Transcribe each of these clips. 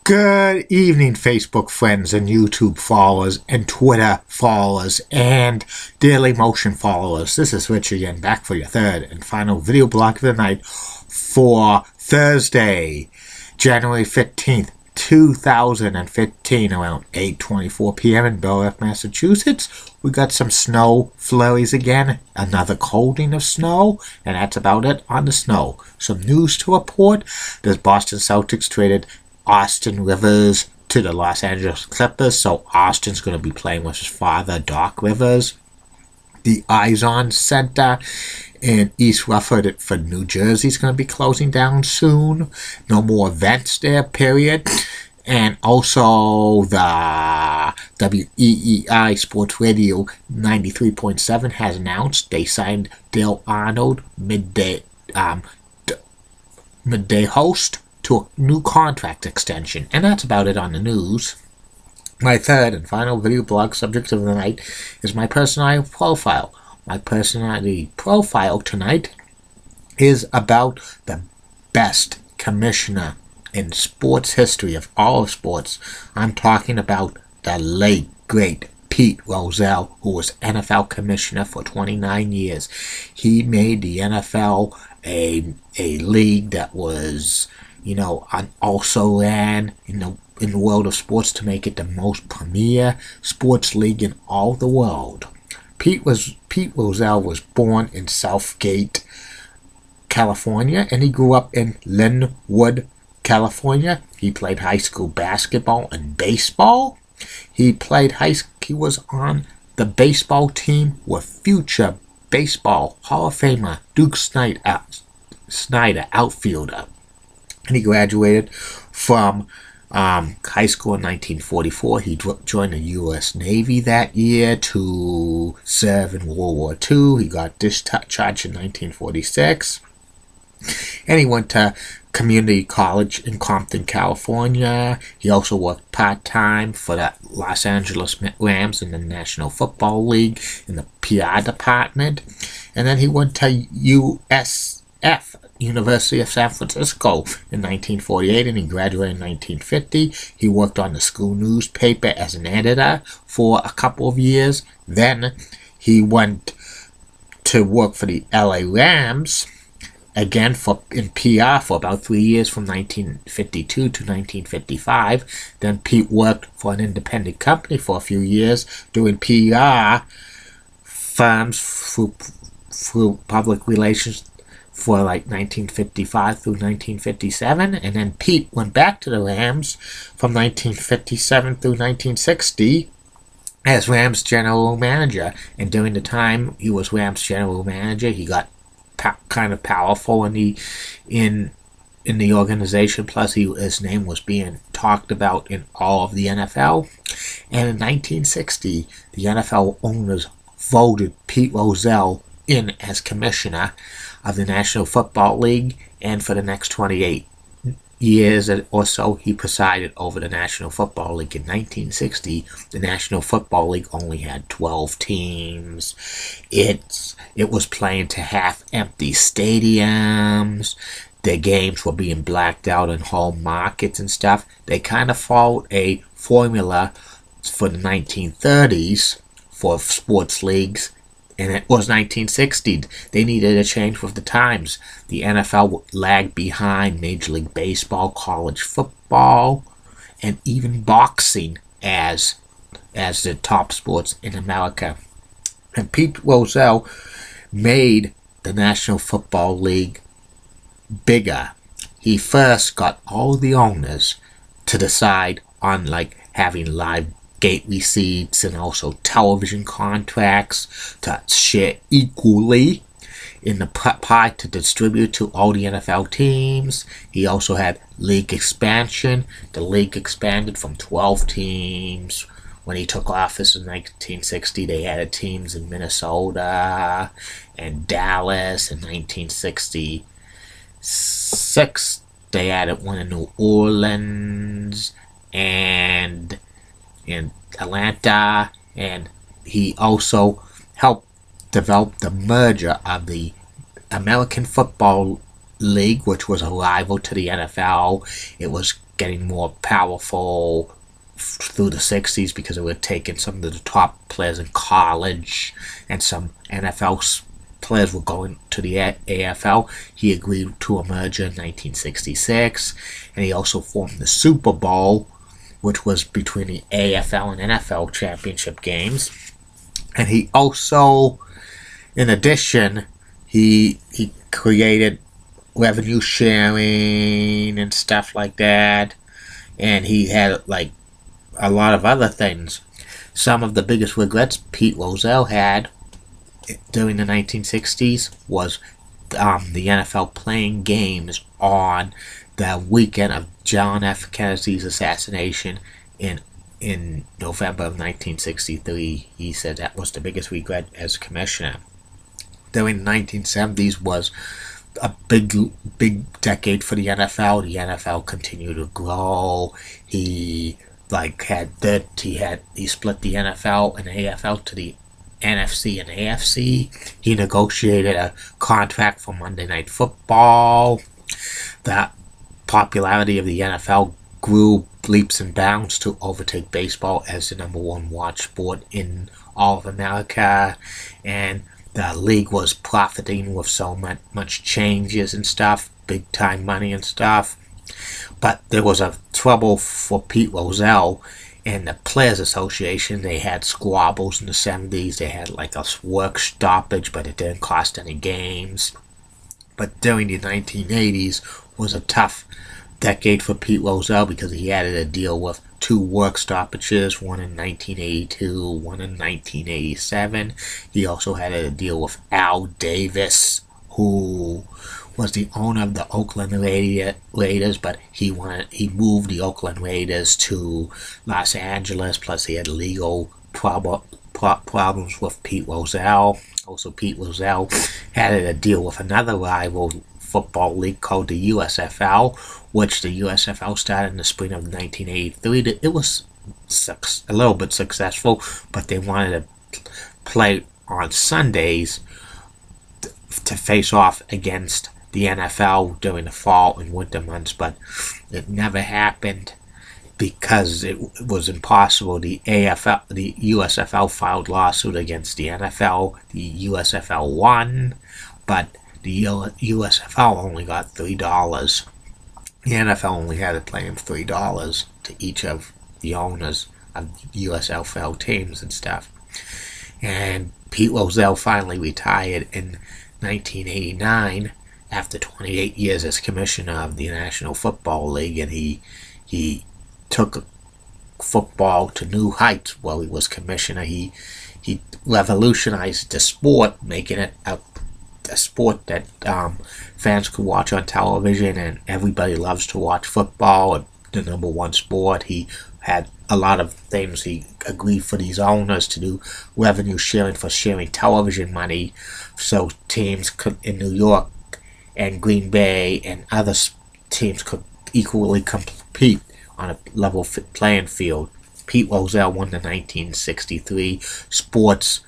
Good evening, Facebook friends and YouTube followers and Twitter followers and Daily Motion followers. This is Rich again, back for your third and final video blog of the night for Thursday, January 15th, 2015, around 8:24 p.m. in Bel-Air, Massachusetts. We got some snow flurries again, another coating of snow, and that's about it on the snow. Some news to report. The Boston Celtics traded Austin Rivers to the Los Angeles Clippers, so Austin's going to be playing with his father, Doc Rivers. The Izon Center in East Rutherford for New Jersey is going to be closing down soon. No more events there, period. And also the WEEI Sports Radio 93.7 has announced they signed Dale Arnold, midday host, to a new contract extension. And that's about it on the news. My third and final video blog subject of the night is my personality profile. My personality profile tonight is about the best commissioner in sports history of all of sports. I'm talking about the late, great Pete Rozelle, who was NFL commissioner for 29 years. He made the NFL a league that was, also ran in the world of sports to make it the most premier sports league in all the world. Pete Rozelle was born in Southgate, California, and he grew up in Linwood, California. He played high school basketball and baseball. He was on the baseball team with future baseball Hall of Famer Duke Snyder, outfielder. And he graduated from high school in 1944. He joined the U.S. Navy that year to serve in World War II. He got discharged in 1946. And he went to community college in Compton, California. He also worked part-time for the Los Angeles Rams in the National Football League in the PR department. And then he went to USF, University of San Francisco, in 1948, and he graduated in 1950. He worked on the school newspaper as an editor for a couple of years. Then he went to work for the LA Rams, again in PR for about 3 years, from 1952 to 1955. Then Pete worked for an independent company for a few years, doing PR firms through public relations for like 1955 through 1957, and then Pete went back to the Rams from 1957 through 1960 as Rams general manager. And during the time he was Rams general manager, he got kind of powerful in the organization. Plus, his name was being talked about in all of the NFL. And in 1960, the NFL owners voted Pete Rozelle in as commissioner of the National Football League, and for the next 28 years or so, he presided over the National Football League. In 1960, the National Football League only had 12 teams. It was playing to half-empty stadiums. Their games were being blacked out in home markets and stuff. They kind of followed a formula for the 1930s for sports leagues. And it was 1960. They needed a change with the times. The NFL lagged behind Major League Baseball, college football, and even boxing as the top sports in America. And Pete Rozelle made the National Football League bigger. He first got all the owners to decide on having live gate receipts and also television contracts to share equally in the pie to distribute to all the NFL teams. He also had league expansion. The league expanded from 12 teams. When he took office in 1960, they added teams in Minnesota and Dallas. In 1966, they added one in New Orleans and in Atlanta, and he also helped develop the merger of the American Football League, which was a rival to the NFL. It was getting more powerful through the 60s because it would take in some of the top players in college, and some NFL players were going to the AFL. He agreed to a merger in 1966, and he also formed the Super Bowl, which was between the AFL and NFL championship games. And he also, in addition, he created revenue sharing and stuff like that, and he had like a lot of other things. Some of the biggest regrets Pete Rozelle had during the 1960s was the NFL playing games on the weekend of John F. Kennedy's assassination in November of 1963. He said that was the biggest regret as commissioner. During the 1970s was a big decade for the NFL. The NFL continued to grow. He split the NFL and AFL to the NFC and AFC. He negotiated a contract for Monday Night Football. The popularity of the NFL grew leaps and bounds to overtake baseball as the #1 watch sport in all of America, and the league was profiting with so much changes and stuff, big time money and stuff. But there was a trouble for Pete Rozelle and the Players Association. They had squabbles in the 70s. They had like a work stoppage, but it didn't cost any games. But during the 1980s was a tough decade for Pete Rozelle because he had to deal with 2 work stoppages, one in 1982, one in 1987. He also had to deal with Al Davis, who was the owner of the Oakland Raiders, but he moved the Oakland Raiders to Los Angeles. Plus, he had legal problems with Pete Rozelle. Also, Pete Rozelle had to deal with another rival football league called the USFL, which the USFL started in the spring of 1983. It was a little bit successful, but they wanted to play on Sundays to face off against the NFL during the fall and winter months, but it never happened because it was impossible. The USFL filed lawsuit against the NFL. The USFL won, but the USFL only got $3. The NFL only had to pay him $3 to each of the owners of USFL teams and stuff. And Pete Rozelle finally retired in 1989 after 28 years as commissioner of the National Football League, and he took football to new heights while he was commissioner. He revolutionized the sport, making it a sport that fans could watch on television, and everybody loves to watch football, the #1 sport. He had a lot of things. He agreed for these owners to do revenue sharing for sharing television money, so teams could in New York and Green Bay and other teams could equally compete on a level playing field. Pete Rozelle won the 1963 Sports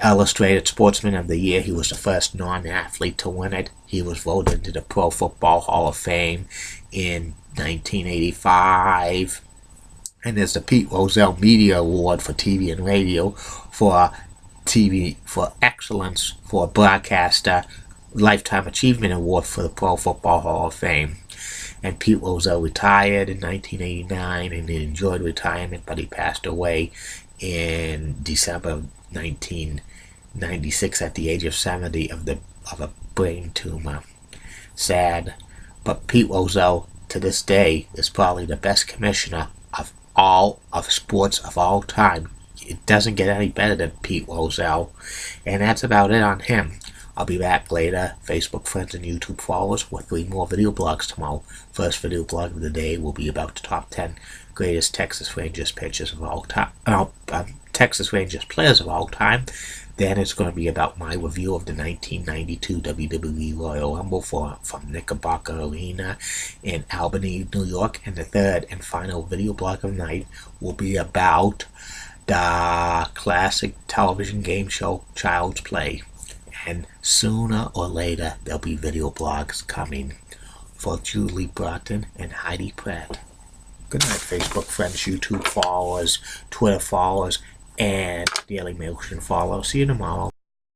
Illustrated Sportsman of the Year. He was the first non-athlete to win it. He was voted into the Pro Football Hall of Fame in 1985. And there's the Pete Rozelle Media Award for TV and Radio for excellence for a broadcaster, Lifetime Achievement Award for the Pro Football Hall of Fame. And Pete Rozelle retired in 1989, and he enjoyed retirement, but he passed away in December of 1996 at the age of 70 of a brain tumor. Sad, but Pete Rozelle to this day is probably the best commissioner of all of sports of all time. It doesn't get any better than Pete Rozelle, and that's about it on him. I'll be back later, Facebook friends and YouTube followers, with 3 more video blogs tomorrow. First video blog of the day will be about the top 10 greatest Texas Rangers pitchers of all time. Texas Rangers players of all time. Then it's going to be about my review of the 1992 WWE Royal Rumble from Knickerbocker Arena in Albany, New York. And the third and final video blog of the night will be about the classic television game show Child's Play. And sooner or later, there'll be video blogs coming. For Julie Broughton and Heidi Pratt. Good night, Facebook friends, YouTube followers, Twitter followers, and Daily Motion followers. See you tomorrow.